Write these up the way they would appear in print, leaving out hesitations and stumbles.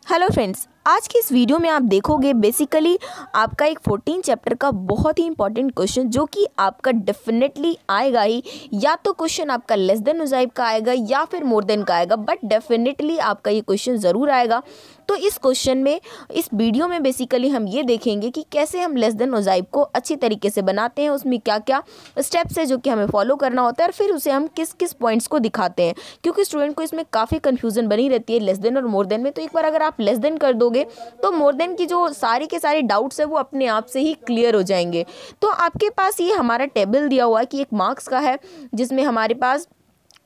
Hello friends, आज की इस वीडियो में आप देखोगे बेसिकली आपका एक 14 चैप्टर का बहुत ही इंपॉर्टेंट क्वेश्चन जो कि आपका डेफिनेटली आएगा ही। या तो क्वेश्चन आपका लेस देन उजाइब का आएगा या फिर मोर देन का आएगा, बट डेफिनेटली आपका ये क्वेश्चन ज़रूर आएगा। तो इस क्वेश्चन में, इस वीडियो में बेसिकली हम ये देखेंगे कि कैसे हम लेस देन उजाइब को अच्छी तरीके से बनाते हैं, उसमें क्या क्या स्टेप्स है जो कि हमें फॉलो करना होता है और फिर उसे हम किस किस पॉइंट्स को दिखाते हैं, क्योंकि स्टूडेंट को इसमें काफ़ी कन्फ्यूजन बनी रहती है लेस देन और मोर देन में। तो एक बार अगर आप लेस देन कर दोगे तो मोर देन की जो सारी के सारे डाउट्स है वो अपने आप से ही क्लियर हो जाएंगे। तो आपके पास ये हमारा टेबल दिया हुआ है कि एक मार्क्स का है जिसमें हमारे पास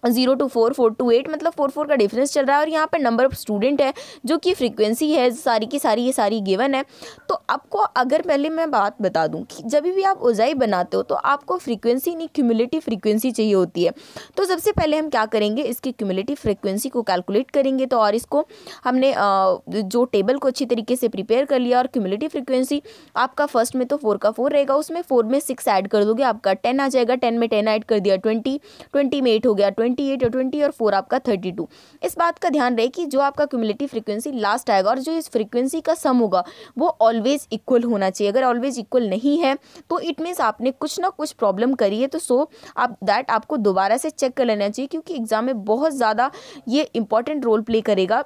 0 to 4, 4 to 8 मतलब 4 का डिफरेंस चल रहा है और यहाँ पर नंबर ऑफ स्टूडेंट है जो कि फ्रीक्वेंसी है सारी की सारी, ये सारी गिवन है। तो आपको अगर पहले मैं बात बता दूँ कि जब भी आप उजाई बनाते हो तो आपको फ्रीक्वेंसी नहीं, क्यूमुलेटिव फ्रीक्वेंसी चाहिए होती है। तो सबसे पहले हम क्या करेंगे, इसकी क्यूमुलेटिव फ्रीक्वेंसी को कैलकुलेट करेंगे। तो और इसको हमने जो टेबल को अच्छी तरीके से प्रिपेयर कर लिया और क्यूमुलेटिव फ्रीक्वेंसी आपका फर्स्ट में तो 4 का 4 रहेगा, उसमें 4 में 6 ऐड कर दोगे, आपका 10 आ जाएगा। 10 में 10 ऐड कर दिया 20, 20 में 8 हो गया 28 और 20 और 4 आपका 32। इस बात का ध्यान रहे कि जो आपका क्यूमुलेटिव फ्रीक्वेंसी लास्ट आएगा और जो इस फ्रीक्वेंसी का सम होगा वो ऑलवेज इक्वल होना चाहिए। अगर ऑलवेज इक्वल नहीं है तो इट मीन्स आपने कुछ ना कुछ प्रॉब्लम करी है। तो सो आप दैट आपको दोबारा से चेक कर लेना चाहिए, क्योंकि एग्जाम में बहुत ज़्यादा ये इंपॉर्टेंट रोल प्ले करेगा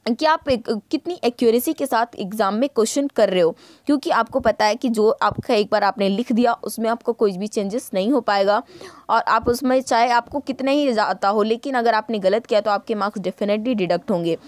कि आप कितनी एक्यूरेसी के साथ एग्ज़ाम में क्वेश्चन कर रहे हो। क्योंकि आपको पता है कि जो आपका एक बार आपने लिख दिया उसमें आपको कोई भी चेंजेस नहीं हो पाएगा, और आप उसमें चाहे आपको कितना ही आता हो, लेकिन अगर आपने गलत किया तो आपके मार्क्स डेफिनेटली डिडक्ट होंगे।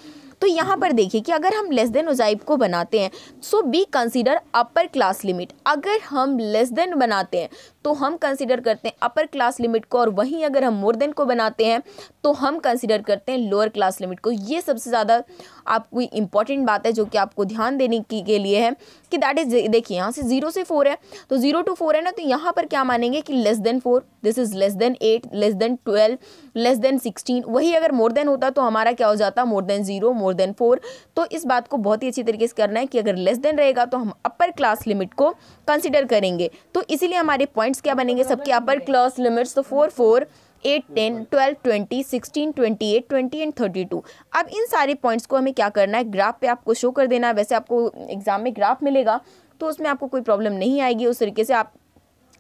तो यहाँ पर देखिए कि अगर हम लेस देन उजाइब को बनाते हैं so be consider upper class limit. अगर हम लेस देन बनाते हैं तो हम कंसीडर करते हैं अपर क्लास लिमिट को, और वहीं अगर हम मोर देन को बनाते हैं तो हम कंसीडर करते हैं लोअर क्लास लिमिट को। ये सबसे ज़्यादा आपको इंपॉर्टेंट बात है जो कि आपको ध्यान देने के लिए है कि दैट इज, देखिए यहाँ से 0 से 4 है तो 0 to 4 है ना, तो यहाँ पर क्या मानेंगे कि less than 4, this is less than 8, less than 12, less than 16। वही अगर मोर देन होता तो हमारा क्या हो जाता, मोर देन 0, मोर देन 4। तो इस बात को बहुत ही अच्छी तरीके से करना है कि अगर लेस देन रहेगा तो हम अपर क्लास लिमिट को कंसिडर करेंगे। तो इसीलिए हमारे पॉइंट्स क्या बनेंगे, सबके अपर क्लास लिमिट्स। तो 4, 4, 8, 10, 12, 20, 16, 28, 20 एंड 32। अब इन सारे पॉइंट्स को हमें क्या करना है, ग्राफ पे आपको शो कर देना है। वैसे आपको एग्जाम में ग्राफ मिलेगा तो उसमें आपको कोई प्रॉब्लम नहीं आएगी। उस तरीके से आप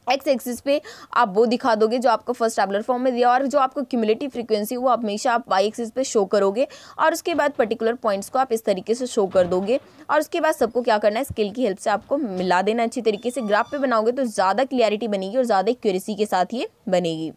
एक्स एक्सिस पे आप वो दिखा दोगे जो आपको फर्स्ट टैबुलर फॉर्म में दिया, और जो आपको क्यूमुलेटिव फ्रीक्वेंसी वो हमेशा आप वाई एक्सिस पे शो करोगे, और उसके बाद पर्टिकुलर पॉइंट्स को आप इस तरीके से शो कर दोगे। और उसके बाद सबको क्या करना है, स्केल की हेल्प से आपको मिला देना अच्छी तरीके से। ग्राफ पे बनाओगे तो ज़्यादा क्लियरिटी बनेगी और ज़्यादा एक्यूरेसी के साथ ये बनेगी।